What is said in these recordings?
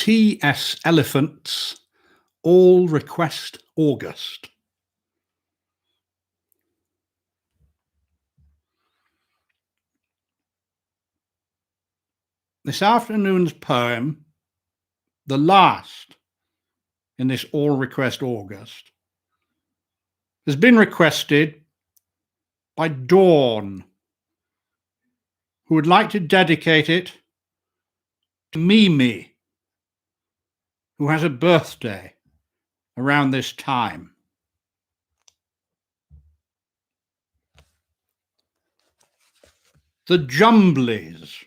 T.S. Eliphant's All Request August. This afternoon's poem, the last in this All Request August, has been requested by Dawn, who would like to dedicate it to Mimi, who has a birthday around this time. The Jumblies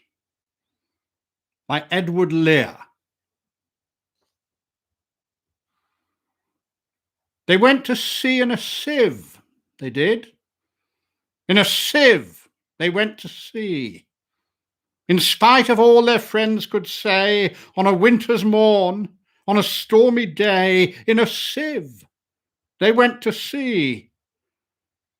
by Edward Lear. They went to sea in a sieve, they did. In a sieve they went to sea. In spite of all their friends could say, on a winter's morn, on a stormy day, in a sieve they went to sea.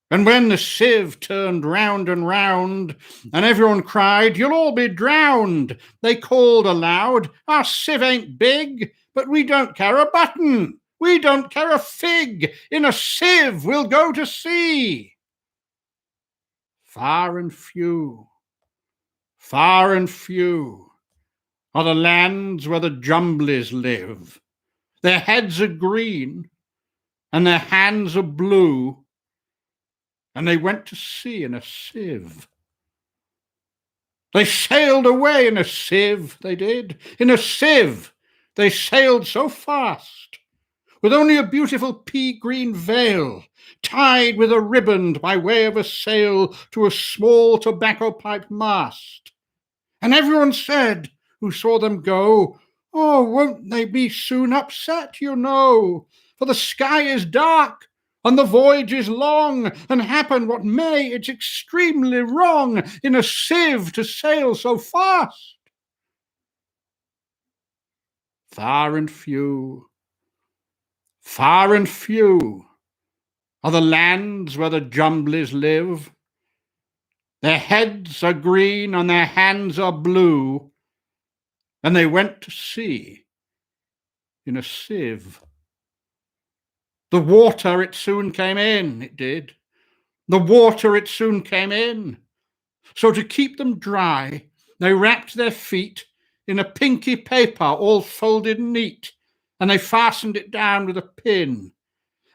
And when the sieve turned round and round, and everyone cried, "You'll all be drowned," they called aloud, "Our sieve ain't big, but we don't care a button. We don't care a fig. In a sieve we'll go to sea." Far and few are the lands where the Jumblies live. Their heads are green and their hands are blue, and they went to sea in a sieve. They sailed away in a sieve, they did. In a sieve they sailed so fast, with only a beautiful pea-green veil tied with a riband by way of a sail to a small tobacco pipe mast. And everyone said, who saw them go, "Oh, won't they be soon upset, you know? For the sky is dark and the voyage is long, and happen what may, it's extremely wrong in a sieve to sail so fast." Far and few are the lands where the Jumblies live. Their heads are green and their hands are blue, and they went to sea in a sieve. The water, it soon came in, it did. The water, it soon came in. So to keep them dry, they wrapped their feet in a pinky paper all folded neat, and they fastened it down with a pin.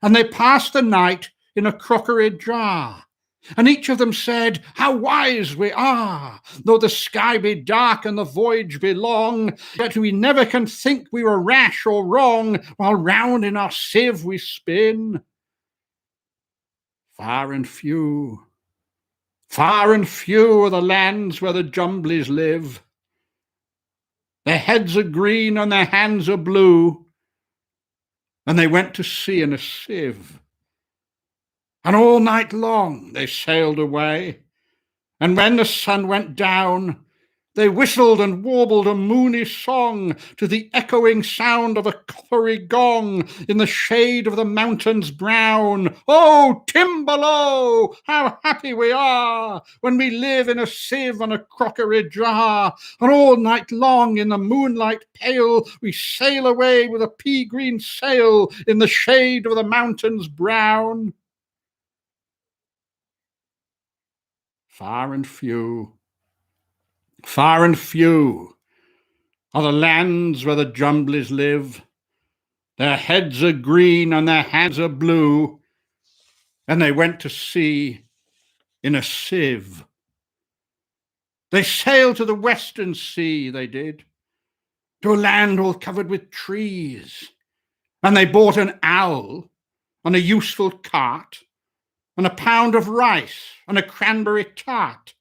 And they passed the night in a crockery jar. And each of them said, "How wise we are! Though the sky be dark and the voyage be long, yet we never can think we were rash or wrong, while round in our sieve we spin." Far and few are the lands where the Jumblies live. Their heads are green and their hands are blue, and they went to sea in a sieve. And all night long they sailed away, and when the sun went down, they whistled and warbled a moony song to the echoing sound of a coppery gong in the shade of the mountains brown. "Oh, Timballo, how happy we are when we live in a sieve and a crockery jar, and all night long in the moonlight pale we sail away with a pea-green sail in the shade of the mountains brown." Far and few are the lands where the Jumblies live. Their heads are green and their hands are blue, and they went to sea in a sieve. They sailed to the western sea, they did, to a land all covered with trees, and they bought an owl and a useful cart and a pound of rice and a cranberry tart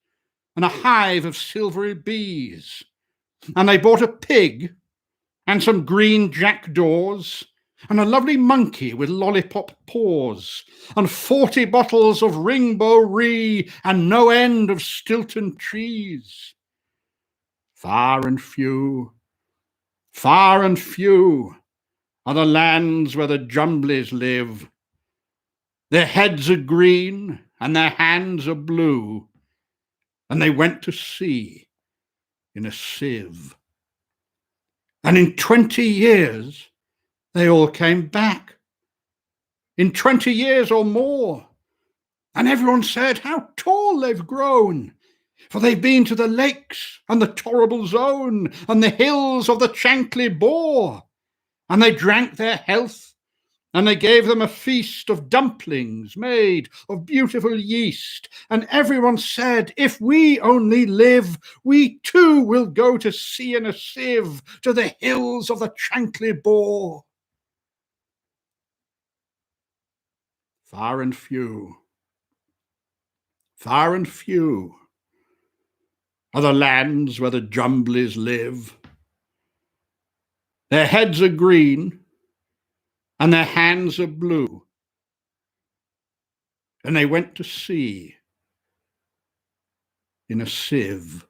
and a hive of silvery bees. And they bought a pig and some green jackdaws and a lovely monkey with lollipop paws and 40 bottles of Ringbo Ree and no end of Stilton cheese. Far and few are the lands where the Jumblies live. Their heads are green and their hands are blue, and they went to sea in a sieve. And in 20 years, they all came back. In 20 years or more. And everyone said, how tall they've grown. For they've been to the lakes and the Torrible Zone and the hills of the Chankly Bore. And they drank their health, and they gave them a feast of dumplings made of beautiful yeast. And everyone said, if we only live, we too will go to sea in a sieve to the hills of the Chankly Bore. Far and few are the lands where the Jumblies live. Their heads are green, and their hands are blue. And they went to sea in a sieve.